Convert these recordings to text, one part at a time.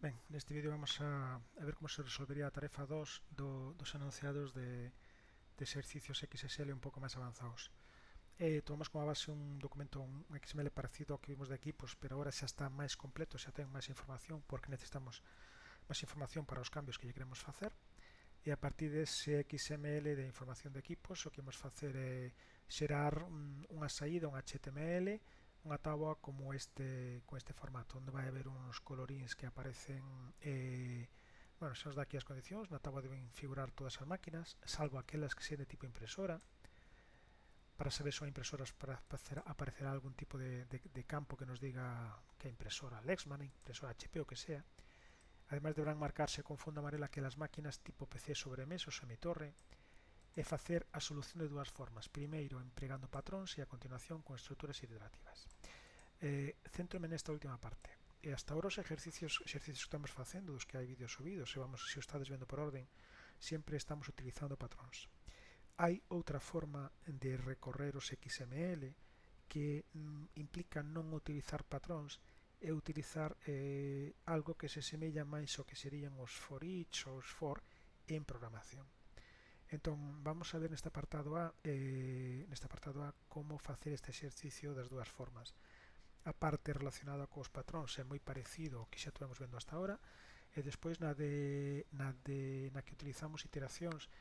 Ben, neste vídeo vamos a ver como se resolvería a tarefa 2 dos enunciados de exercicios XSL un pouco máis avanzados. Tomamos como base un documento, un XML parecido ao que vimos de equipos, pero agora xa está máis completo, xa ten máis información, porque necesitamos máis información para os cambios que lle queremos facer. E a partir dese XML de información de equipos, o que vamos facer é xerar unha saída, un HTML, unha táboa como con este formato, onde vai haber uns coloríns que aparecen, bueno, xa os dá aquí as condicións. Na táboa deben figurar todas as máquinas, salvo aquelas que sean de tipo impresora. Para saber se son impresoras, para aparecerá algún tipo de campo que nos diga que é impresora Lexman, impresora HP o que sea. Ademais deberán marcarse con fondo amarelo aquelas máquinas tipo PC sobremesa ou semitorre e facer a solución de dúas formas. Primeiro empregando patróns e a continuación con estruturas iterativas. Céntrome nesta última parte. E hasta ahora os exercicios que estamos facendo, dos que hai vídeos subidos, se o estades vendo por orden, sempre estamos utilizando patróns. Hai outra forma de recorrer os XML que implica non utilizar patróns e utilizar algo que se semella máis ao que serían os for each ou os for en programación. Entón, vamos a ver neste apartado A como facer este exercicio das dúas formas. A parte relacionada cos patróns é moi parecido ao que xa estuvemos vendo hasta ahora, e despois na que utilizamos iteracións,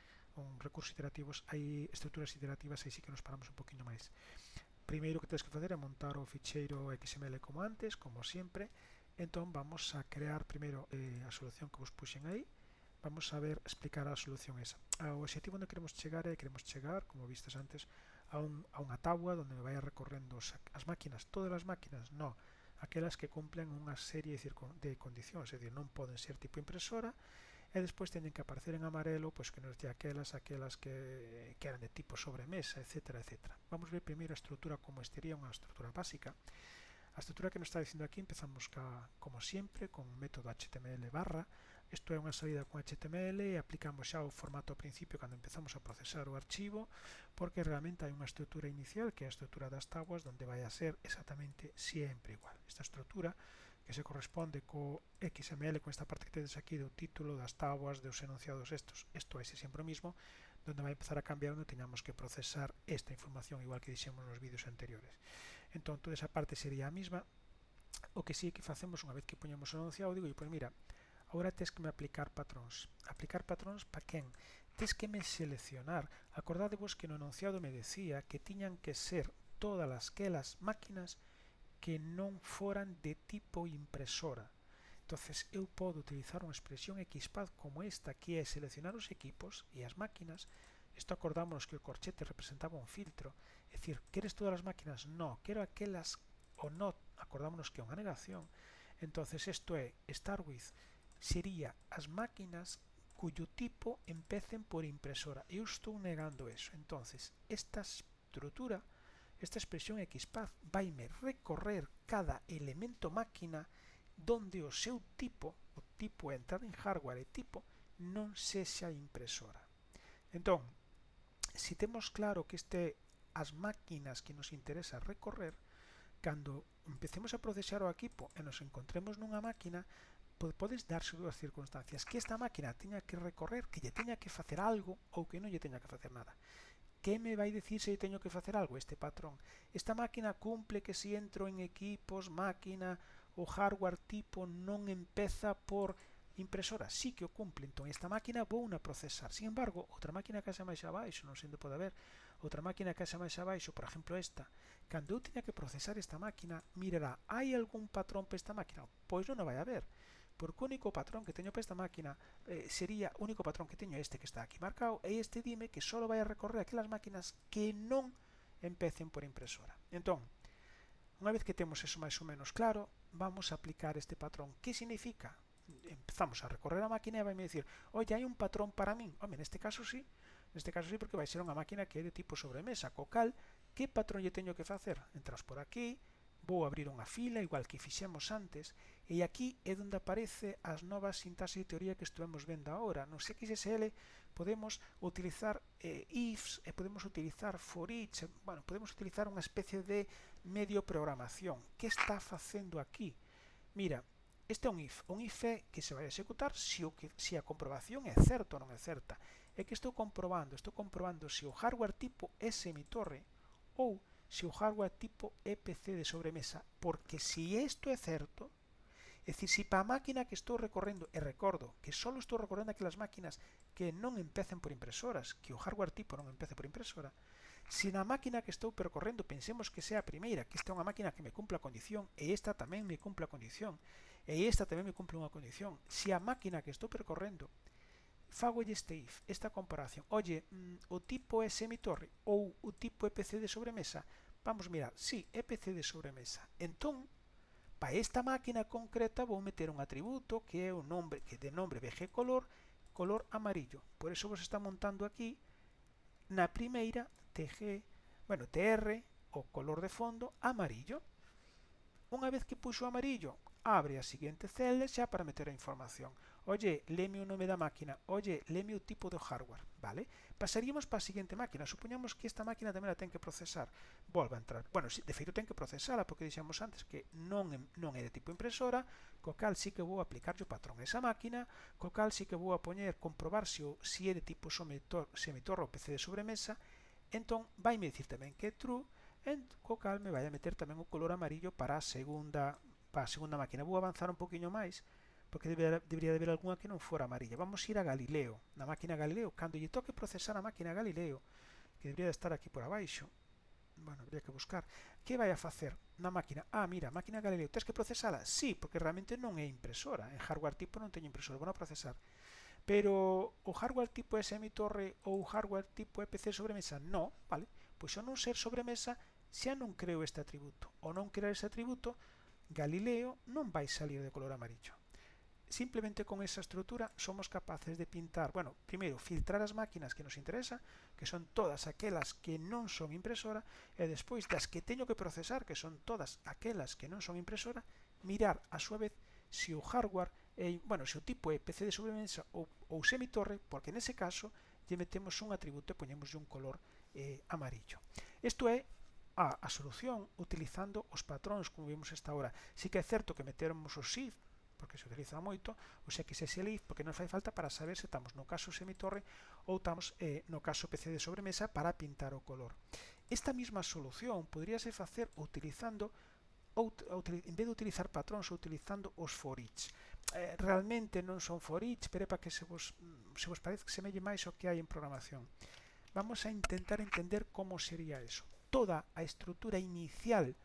recursos iterativos, hai estruturas iterativas, aí sí que nos paramos un poquinho máis. Primeiro que tens que facer é montar o ficheiro XML como antes, como sempre. Entón vamos a crear primeiro a solución que vos puxen aí. Vamos a ver, explicar a solución esa. O objetivo onde queremos chegar é, como vistes antes, a unha tábua onde me vai recorrendo as máquinas, todas as máquinas, no, aquelas que cumplen unha serie de condicións, é dicir, non poden ser tipo impresora, e despois teñen que aparecer en amarelo, pois que nos di aquelas que eran de tipo sobremesa, etc, etc. Vamos ver primeiro a estrutura como estaría unha estrutura básica. A estrutura que nos está dicindo aquí, empezamos como sempre con método HTML barra. Isto é unha saída con HTML e aplicamos xa o formato ao principio cando empezamos a procesar o archivo, porque realmente hai unha estrutura inicial que é a estrutura das tábuas, onde vai a ser exactamente sempre igual. Esta estrutura que se corresponde co XML, con esta parte que tedes aquí do título, das tábuas, dos enunciados estos, isto vai ser sempre o mismo, donde vai empezar a cambiar onde teñamos que procesar esta información, igual que dixemos nos vídeos anteriores. Entón, toda esa parte sería a mesma. O que sí que facemos unha vez que poñemos o enunciado, digo, pois mira, agora tes que me aplicar patróns. Aplicar patróns para quen? Tes que me seleccionar. Acordadevos que no enunciado me decía que tiñan que ser todas aquelas máquinas que non foran de tipo impresora. Entonces eu podo utilizar unha expresión XPath como esta, que é seleccionar os equipos e as máquinas. Isto acordámonos que o corchete representaba un filtro, é dicir, queres todas as máquinas? No, quero aquelas o not, acordámonos que é unha negación. Entonces isto é, start with sería as máquinas cuyo tipo empecen por impresora. Eu estou negando eso. Entonces esta estrutura, esta expresión XPath vaime recorrer cada elemento máquina donde o seu tipo, o tipo é entrada en hardware e tipo, non sexa impresora. Entón, se temos claro que as máquinas que nos interesa recorrer, cando empecemos a procesar o equipo e nos encontremos nunha máquina, podes darse dúas circunstancias: que esta máquina teña que recorrer, que lle teña que facer algo, ou que non lle teña que facer nada. Que me vai dicir se teño que facer algo? Este patrón. Esta máquina cumple que se entro en equipos, máquina, o hardware tipo non empeza por impresora. Sí que o cumple. Entón, esta máquina vou na procesar. Sin embargo, outra máquina que haxa máis abaixo, non sei onde pode haber, outra máquina que haxa máis abaixo, por exemplo esta, cando eu teña que procesar esta máquina, mirará, hai algún patrón para esta máquina? Pois non vai haber. Porque o único patrón que teño para esta máquina sería, o único patrón que teño este que está aquí marcado, e este dime que só vai a recorrer aquelas máquinas que non empecen por impresora. Entón, unha vez que temos eso máis ou menos claro, vamos a aplicar este patrón. Que significa? Empezamos a recorrer a máquina e vai me dicir, oye, hai un patrón para min. Home, neste caso sí, porque vai ser unha máquina que é de tipo sobremesa, co cal, que patrón lle teño que facer? Entras por aquí, vou abrir unha fila, igual que fixemos antes, e aquí é onde aparece as novas sintaxes de teoría que estuvemos vendo agora. No XSL podemos utilizar ifs e podemos utilizar for each, bueno, podemos utilizar unha especie de medio programación. Que está facendo aquí? Mira, Este é un if é que se vai a executar se a comprobación é certa ou non é certa. É que estou comprobando se o hardware tipo é semitorre ou se o hardware tipo é PC de sobremesa, porque se isto é certo, é dicir, se para a máquina que estou recorrendo, e recordo que só estou recorrendo aquelas máquinas que non empecen por impresoras, que o hardware tipo non empece por impresora, se na máquina que estou percorrendo pensemos que sea a primeira, que esta é unha máquina que me cumpla a condición, e esta tamén me cumpla a condición, e esta tamén me cumple unha condición, se a máquina que estou percorrendo fago este if, esta comparación, oye, o tipo é semitorre ou o tipo é PC de sobremesa, vamos mirar, si, é PC de sobremesa, entón, para esta máquina concreta vou meter un atributo que é o nombre, que de nombre bgcolor, color amarillo, por eso vos está montando aquí na primeira tr, o color de fondo amarillo. Unha vez que puxo amarillo, abre a seguinte celda xa para meter a información. Oye, leme o nome da máquina. Oye, leme o tipo do hardware. Vale? Pasaríamos para a seguinte máquina. Supoñamos que esta máquina tamén a ten que procesar. Volva a entrar. Bueno, de feito ten que procesala, porque dixemos antes que non é de tipo impresora, co cal sí que vou aplicarlle o patrón a esa máquina, co cal sí que vou a poñer comprobar se é de tipo semitorre ou PC de sobremesa. Entón, vai me dicir tamén que é true, co cal me vai a meter tamén o color amarillo para a segunda máquina. Vou avanzar un poquinho máis, porque debería de haber algunha que non fora amarilla. Vamos ir a Galileo, na máquina Galileo, cando lle toque procesar a máquina Galileo, que debería de estar aquí por abaixo, bueno, habría que buscar, que vai a facer na máquina? Ah, mira, máquina Galileo, tens que procesala? Sí, porque realmente non é impresora, en hardware tipo non teño impresora, vou a procesar. Pero o hardware tipo é semitorre ou o hardware tipo é PC sobremesa? No, vale? Pois ao non ser sobremesa, xa non creo este atributo. Ao non crear este atributo, Galileo non vai salir de color amarillo. Simplemente con esa estrutura somos capaces de pintar, bueno, primeiro filtrar as máquinas que nos interesa, que son todas aquelas que non son impresora, e despois das que teño que procesar, que son todas aquelas que non son impresora, mirar a súa vez se o hardware bueno, se o tipo é PC de sobremesa ou semitorre, porque nese caso lle metemos un atributo e poñemos un color amarillo. Isto é a solución utilizando os patróns como vimos esta hora. Si que é certo que metermos o shift, porque se utiliza moito, o xslif, porque non fai falta para saber se estamos no caso semitorre ou estamos no caso PC de sobremesa para pintar o color. Esta mesma solución poderíase facer utilizando en vez de utilizar patróns ou utilizando os for each. Realmente non son for each, pero é para que se vos parece que semelle máis o que hai en programación. Vamos a intentar entender como sería eso. Toda a estrutura inicial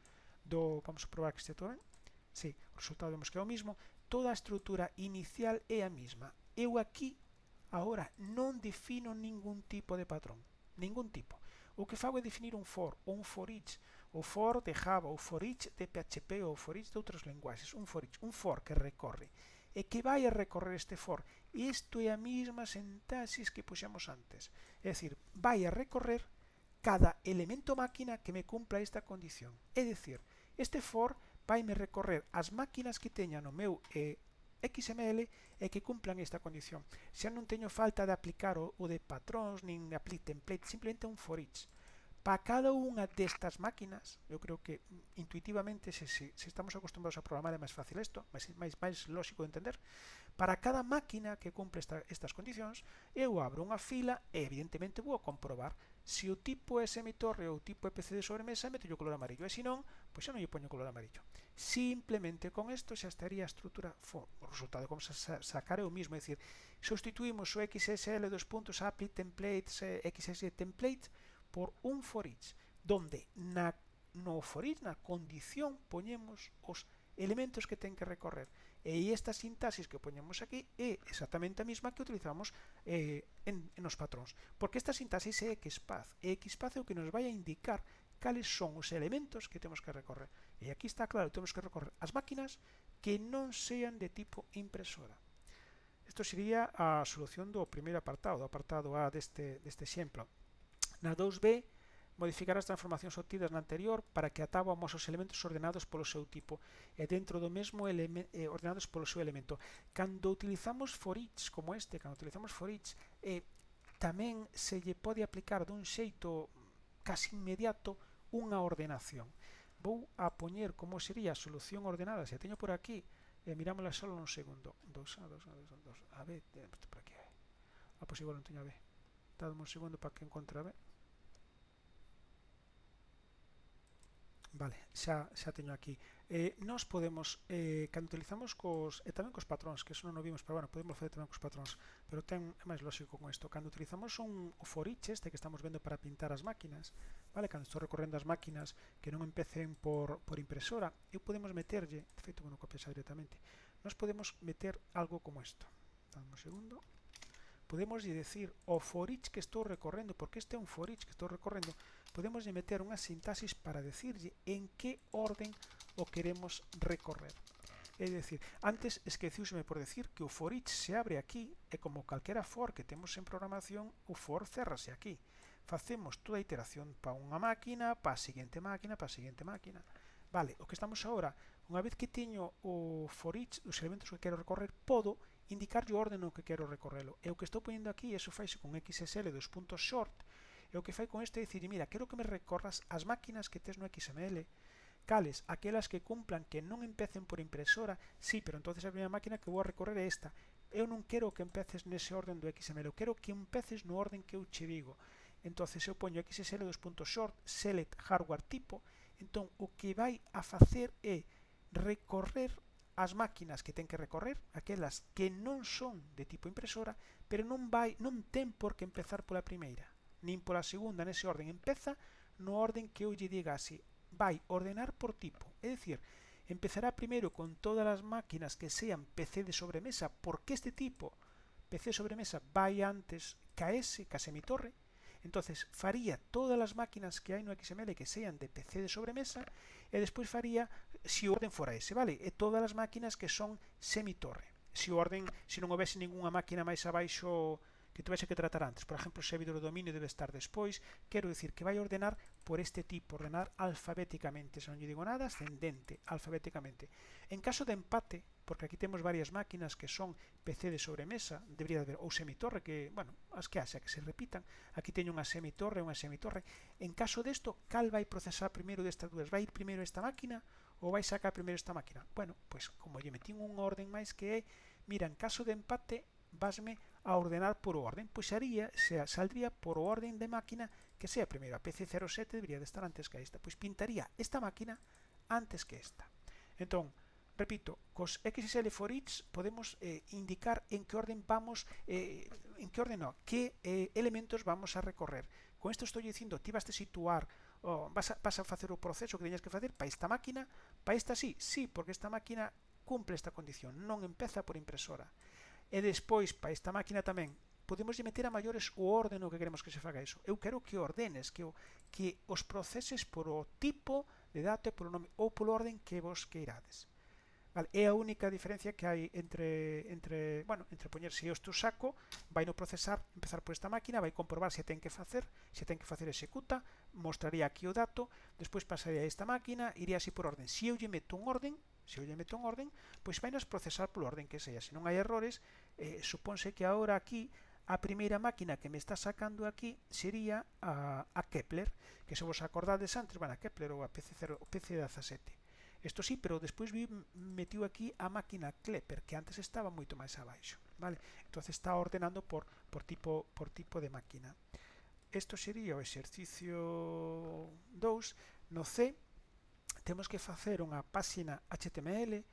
vamos a probar que este todo ben. Sí, o resultado vemos que é o mismo. Toda a estrutura inicial é a mesma. Eu aquí, agora, non defino ningún tipo de patrón. Ningún tipo. O que fago é definir un for ou un for each. O for de Java, o for each de PHP ou o for each de outros lenguaxes. Un for each, un for que recorre. E que vai a recorrer este for. Isto é a mesma sintaxis que puxemos antes. É dicir, vai a recorrer cada elemento máquina que me cumpla esta condición. É dicir, este for vaime recorrer as máquinas que teña no meu XML e que cumplan esta condición. Xa non teño falta de aplicar o de patróns nin apply template, simplemente un for each. Para cada unha destas máquinas, eu creo que intuitivamente se estamos acostumbrados a programar é máis fácil isto, máis lógico de entender. Para cada máquina que cumple estas condicións, eu abro unha fila e evidentemente vou a comprobar se o tipo é semitorre ou o tipo é PC de sobremesa, meto o color amarillo, e se non, pois xa non lle poño o color amarillo. Simplemente con isto xa estaría a estrutura for. O resultado que vamos a sacar é o mismo, é dicir, sustituímos o XSL apply templates XSL template por un for each, donde no for each, na condición, poñemos os elementos que ten que recorrer. E esta sintaxis que poñemos aquí é exactamente a mesma que utilizamos en os patróns. Porque esta sintaxis é XPath. E XPath é o que nos vai a indicar cales son os elementos que temos que recorrer. E aquí está claro, temos que recorrer as máquinas que non sean de tipo impresora. Isto sería a solución do primeiro apartado, do apartado A deste exemplo. Na 2b, modificar as transformacións obtidas na anterior para que atábamos os elementos ordenados polo seu tipo e dentro do mesmo ordenados polo seu elemento. Cando utilizamos for each como este, tamén se lle pode aplicar dun xeito casi inmediato unha ordenación. Vou a poñer como sería a solución ordenada, se a teño por aquí, Mirámosla solo un segundo. 2A, 2A, 2A, 2 A, B, por aquí. Pois igual non teño a B. Dadme un segundo para que encontre a B. Vale, xa teño aquí. Nós podemos, cando utilizamos tamén cos patróns, que eso non o vimos, pero bueno, podemos facer tamén cos patróns, pero é máis lógico con isto. Cando utilizamos o for each este que estamos vendo para pintar as máquinas, vale, cando estou recorrendo as máquinas que non empecen por impresora, eu podemos meterlle, de feito, bueno, copiar xa directamente, nós podemos meter algo como isto. Dame un segundo. Podemos decir o for each que estou recorrendo, porque este é un for each que estou recorrendo, podemos meter unha sintaxis para decirlle en que orden o queremos recorrer. É dicir, antes esqueciuseme por decir que o for each se abre aquí e como calquera for que temos en programación, o for cerrase aquí. Facemos toda a iteración para unha máquina, para a seguinte máquina, para a seguinte máquina. Vale, o que estamos agora, unha vez que teño o for each, os elementos que quero recorrer, podo indicar o orden no que quero recorrelo. E o que estou poñendo aquí, eso faise con XSL dos puntos short, e o que fai con isto é dicir, mira, quero que me recorras as máquinas que tes no XML, cales, aquelas que cumplan que non empecen por impresora, sí, pero entonces a primeira máquina que vou a recorrer é esta. Eu non quero que empeces nese orden do XML, eu quero que empeces no orden que eu che digo. Entonces eu poño XSL dos puntos short, select hardware tipo, entón o que vai a facer é recorrer as máquinas que ten que recorrer, aquelas que non son de tipo impresora, pero non ten por que empezar pola primeira, nin pola segunda, nese orden. Empeza no orden que eu lle diga así. Vai ordenar por tipo, é dicir, empezará primeiro con todas as máquinas que sean PC de sobremesa, porque este tipo, PC de sobremesa, vai antes ca ese, ca semitorre. Entonces faría todas as máquinas que hai no XML que sean de PC de sobremesa e despois faría se o orden fora ese, vale? E todas as máquinas que son semitorre. Se o orden, se non houvese ningunha máquina máis abaixo que tuvese que tratar antes, por exemplo, o servidor do dominio debe estar despois, quero dicir que vai ordenar por este tipo, ordenar alfabéticamente, se non lle digo nada, ascendente, alfabéticamente. En caso de empate, porque aquí temos varias máquinas que son PC de sobremesa, debería haber, ou semitorre, que, bueno, as que haxa que se repitan, aquí teño unha semitorre, en caso desto, cal vai procesar primeiro destas dúas? Vai ir primeiro esta máquina ou vai sacar primeiro esta máquina? Bueno, pois como lle metín un orden máis que é, mira, en caso de empate, vasme a ordenar por orden, pois saldría por o orden de máquina que sea primeiro. A PC07 debería de estar antes que esta, pois pintaría esta máquina antes que esta. Entón, repito, cos XSL for each podemos indicar en que orden vamos, que elementos vamos a recorrer. Con isto estou dicindo, ti vas a situar, vas a facer o proceso que teñas que facer para esta máquina, para esta sí, porque esta máquina cumple esta condición, non empeza por impresora. E despois, para esta máquina tamén, podemos meter a maiores o orden no que queremos que se faga iso. Eu quero que ordenes, que os proceses por o tipo de dato e polo nome ou polo orden que vos queirades. Vale, é a única diferencia que hai entre poñer se eu estou saco, vai no procesar, empezar por esta máquina, vai comprobar se ten que facer executa, mostraría aquí o dato, despois pasaría a esta máquina, iría así por orden. Se eu lle meto un orden, pois vai nos procesar polo orden que sea. Se non hai errores, supónse que agora aquí a primeira máquina que me está sacando aquí sería a Kepler, que se vos acordades antes, a Kepler ou a PC17. Isto sí, pero despois metiu aquí a máquina Klepper, que antes estaba moito máis abaixo, vale? Entonces está ordenando por tipo de máquina. Isto sería o exercicio 2. No C temos que facer unha páxina HTML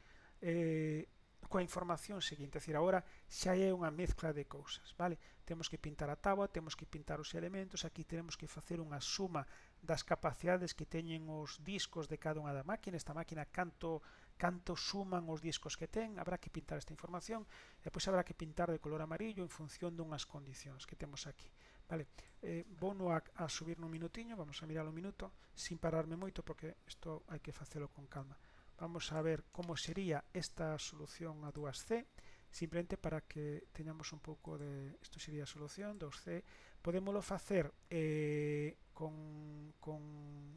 coa información seguinte, é dicir, agora xa é unha mezcla de cousas, vale? Temos que pintar a táboa, temos que pintar os elementos, aquí temos que facer unha suma das capacidades que teñen os discos de cada unha da máquina, esta máquina canto suman os discos que ten, habrá que pintar esta información, e depois habrá que pintar de color amarillo en función dunhas condicións que temos aquí. Vale, vou a subir nun minutiño, vamos a mirar un minuto, sin pararme moito, porque isto hai que facelo con calma. Vamos a ver como sería esta solución a 2C, simplemente para que teñamos un pouco de... Isto sería a solución 2C. Podémoslo facer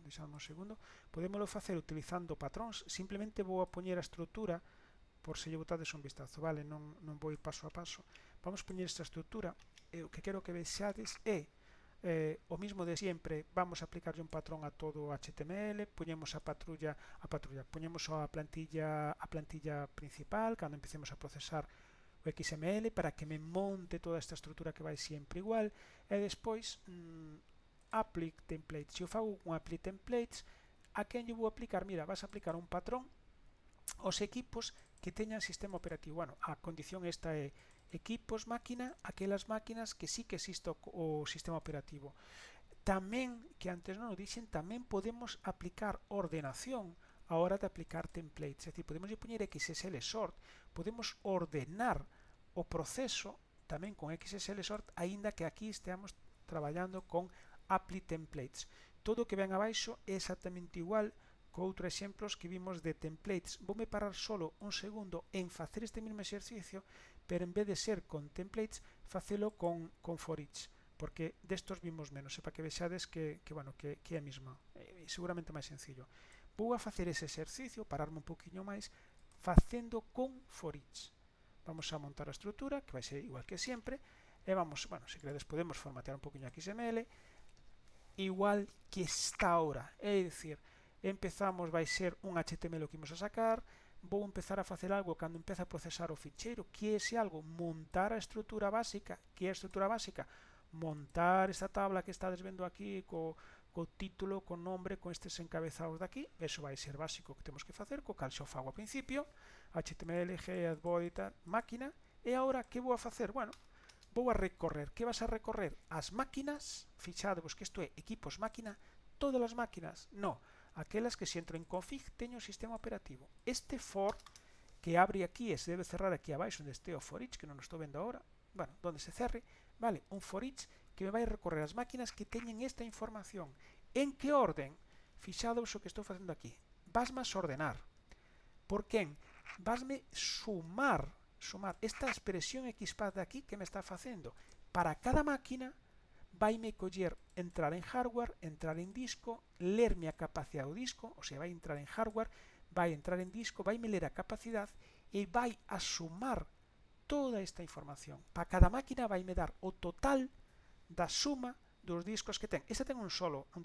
deixadme un segundo, podémoslo facer utilizando patróns. Simplemente vou a poñer a estrutura, por se lle botades un vistazo, vale? Non vou ir paso a paso. Vamos poñer esta estrutura, e o que quero que vexades é o mismo de siempre, vamos a aplicarlle un patrón a todo o HTML, poñemos poñemos a plantilla principal cando empecemos a procesar o XML para que me monte toda esta estrutura que vai sempre igual, e despois apply templates. Se eu fago un apply templates, a quen lle vou aplicar? Mira, vas a aplicar un patrón aos equipos que teñan sistema operativo. Bueno, a condición esta é equipos máquina, aquelas máquinas que sí que existe o sistema operativo. Tamén, que antes non o dixen, tamén podemos aplicar ordenación a hora de aplicar templates. É dicir, podemos poñer XSL sort, podemos ordenar o proceso tamén con XSL sort, aínda que aquí esteamos traballando con apply templates. Todo o que ven abaixo é exactamente igual co outro exemplos que vimos de templates. Voume parar solo un segundo en facer este mesmo exercicio, pero en vez de ser con templates, facelo con for each, porque destos vimos menos, para que vexades que é a mesma, seguramente máis sencillo. Vou a facer ese exercicio, pararme un poquinho máis, facendo con for each. Vamos a montar a estrutura, que vai ser igual que sempre, e vamos, se queredes podemos formatear un poquinho a XML, igual que está ahora, é dicir, empezamos, vai ser un HTML que imos a sacar, vou empezar a facer algo cando empeza a procesar o ficheiro, que é ese algo, montar a estrutura básica. Que é a estrutura básica? Montar esta tabla que estades vendo aquí co título, co nombre, con estes encabezados de aquí. Eso vai ser básico que temos que facer, co cal xa o fago ao principio, HTML, Head, Body, máquina. E agora que vou a facer? Bueno, vou a recorrer. Que vas a recorrer? As máquinas, fixadevos que isto é equipos máquina, todas as máquinas, no, aquelas que se entro en config teño o sistema operativo. Este for que abre aquí e se debe cerrar aquí abaixo onde este o for each, que non o estou vendo agora, donde se cerre, vale, un for each que me vai recorrer as máquinas que teñen esta información. En que orden? Fixados o que estou facendo aquí. Vasme a ordenar. Por quen? Vasme sumar esta expresión XPath de aquí que me está facendo. Para cada máquina vaime coller entrar en hardware, entrar en disco, lerme a capacidade do disco, o sea, vai entrar en hardware, vai entrar en disco, vaime ler a capacidade e vai a sumar toda esta información. Para cada máquina vaime dar o total da suma dos discos que ten. Esta ten un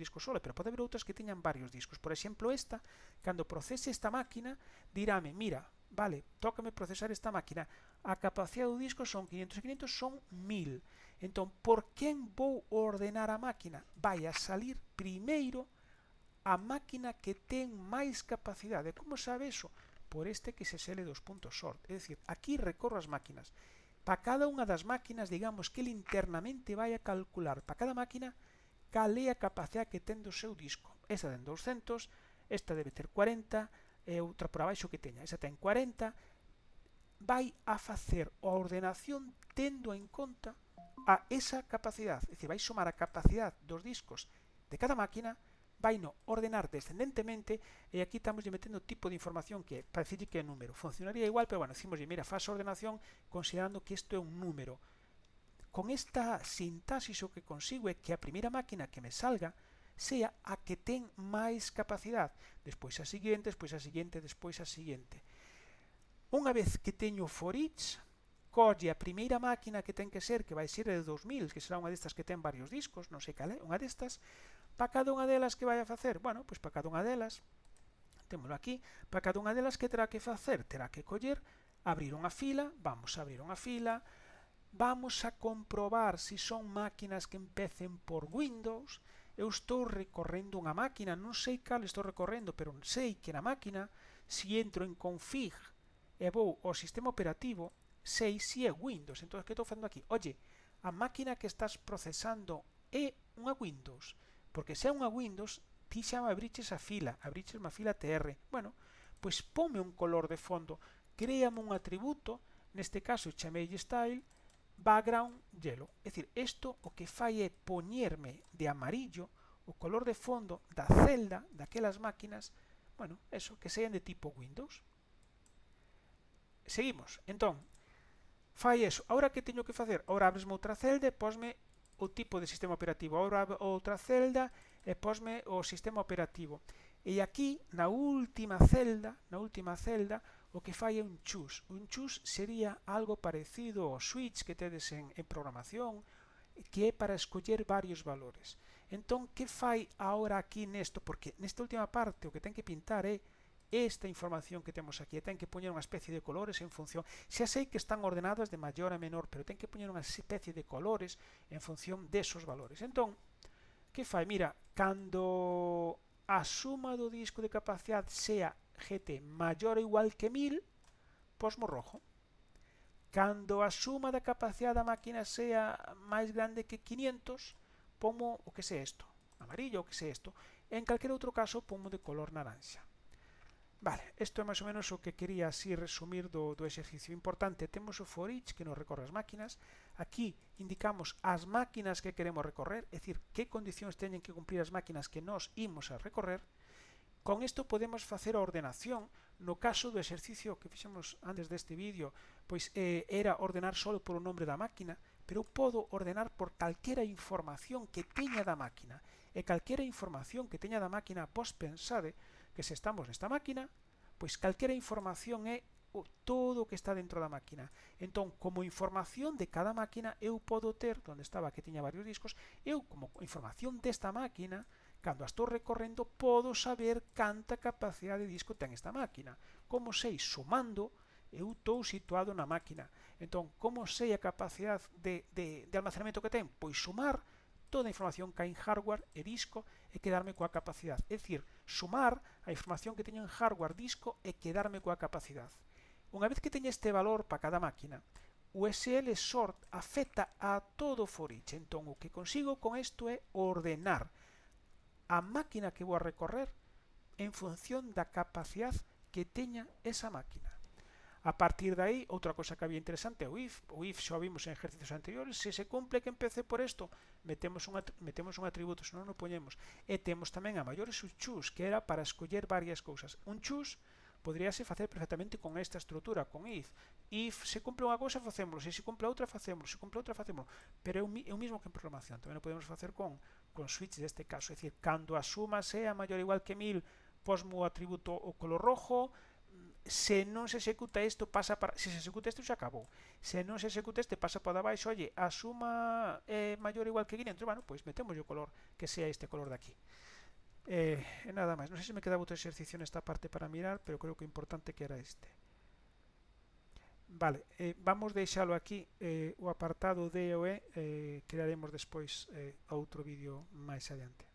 disco solo, pero pode haber outras que teñan varios discos. Por exemplo, esta, cando procese esta máquina, dirame, mira, vale, tócame procesar esta máquina, a capacidade do disco son 500 e 500 son 1000. Entón, por quen vou ordenar a máquina? Vai a salir primeiro a máquina que ten máis capacidade. Como sabe eso? Por este XSL2.sort. É dicir, aquí recorro as máquinas. Para cada unha das máquinas, digamos que ele internamente vai a calcular para cada máquina cal é a capacidade que ten do seu disco. Esta ten 200, esta debe ter 40, e outra por abaixo que teña. Esta ten 40. Vai a facer a ordenación tendo en conta a esa capacidade. É dicir, vai sumar a capacidade dos discos de cada máquina, vai no ordenar descendentemente, e aquí estamos metendo o tipo de información que para decir que é número. Funcionaría igual, pero decimos, mira, faz a ordenación considerando que isto é un número. Con esta sintaxis o que consigo é que a primeira máquina que me salga sea a que ten máis capacidade, despois a seguinte, despois a seguinte, despois a seguinte. Unha vez que teño for each, colle a primeira máquina que ten que ser, que vai ser de 2000, que será unha destas que ten varios discos, non sei cal é, unha destas. Para cada unha delas que vai a facer? Bueno, pois para cada unha delas, témolo aquí, para cada unha delas que terá que facer? Terá que coller, abrir unha fila, vamos a abrir unha fila, vamos a comprobar se son máquinas que empecen por Windows. Eu estou recorrendo unha máquina, non sei cal estou recorrendo, pero sei que na máquina, se entro en config e vou ao sistema operativo, sei se é Windows. Entón, que estou facendo aquí? Oye, a máquina que estás procesando é unha Windows, porque se é unha Windows, ti xa abriches a fila, abriches unha fila TR. Bueno, pois ponme un color de fondo, créame un atributo, neste caso chamei style, background yellow. É dicir, isto o que fai é poñerme de amarillo o color de fondo da celda daquelas máquinas, bueno, eso, que sean de tipo Windows. Seguimos. Entón, fai eso. Ahora que teño que facer? Ahora abresme outra celda e posme o tipo de sistema operativo. Ahora outra celda e posme o sistema operativo. E aquí, na última celda, o que fai é un choose. Un choose sería algo parecido ao switch que tedes en programación, que é para escoller varios valores. Entón, que fai agora aquí nesto? Porque nesta última parte o que ten que pintar é esta información que temos aquí, ten que poñer unha especie de colores en función, xa sei que están ordenadas de maior a menor, pero ten que poñer unha especie de colores en función desos valores. Entón, que fai? Mira, cando a suma do disco de capacidade sea GT maior ou igual que 1000, posmo rojo. Cando a suma da capacidade da máquina sea máis grande que 500, pomo o que sei isto, amarillo ou que sei isto. En calquer outro caso, pomo de color naranja. Vale, isto é máis ou menos o que quería así resumir do exercicio. Importante, temos o for each que nos recorre as máquinas. Aquí indicamos as máquinas que queremos recorrer, é dicir, que condicións teñen que cumplir as máquinas que nós imos a recorrer. Con isto podemos facer a ordenación. No caso do exercicio que fixemos antes deste vídeo, pois era ordenar só por o nombre da máquina, pero eu podo ordenar por calquera información que teña da máquina. E calquera información que teña da máquina, vos pensade que se estamos nesta máquina, pois calquera información é todo o que está dentro da máquina. Entón, como información de cada máquina, eu podo ter, onde estaba que tiña varios discos, eu como información desta máquina, cando a estou recorrendo, podo saber canta capacidade de disco ten esta máquina. Como sei? Sumando, eu estou situado na máquina. Entón, como sei a capacidade de almacenamento que ten? Pois sumar toda a información que hai en hardware e disco e quedarme coa capacidade. É dicir, sumar a información que teño en hardware, disco e quedarme coa capacidade. Unha vez que teño este valor para cada máquina, o SL sort afecta a todo for each. Entón, o que consigo con isto é ordenar a máquina que vou a recorrer en función da capacidade que teña esa máquina. A partir de aí, outra cosa que había interesante é o if. O if xa vimos en exercicios anteriores. Se se cumple que empece por isto, metemos un atributo, senón non poñemos. E temos tamén a maiores o choose, que era para escoller varias cousas. Un choose poderíase facer perfectamente con esta estrutura, con if. If se cumple unha cousa, facémoslo. Se cumple outra, facémoslo. Se cumple outra, facémoslo. Pero é o mismo que en programación. Tamén o podemos facer con switch deste caso. É dicir, cando a suma sea maior ou igual que 1000, posmo o atributo o color rojo. Se non se executa isto, pasa para... Se se executa isto, xa acabou. Se non se executa este, pasa para abaixo. Oye, a suma é maior ou igual que 500. Bueno, pois metemos o color que sea este color de aquí. Nada máis. Non sei se me quedaba outro exercicio nesta parte para mirar, pero creo que o importante que era este. Vale, vamos deixalo aquí. O apartado D e o E crearemos despois outro vídeo máis adiante.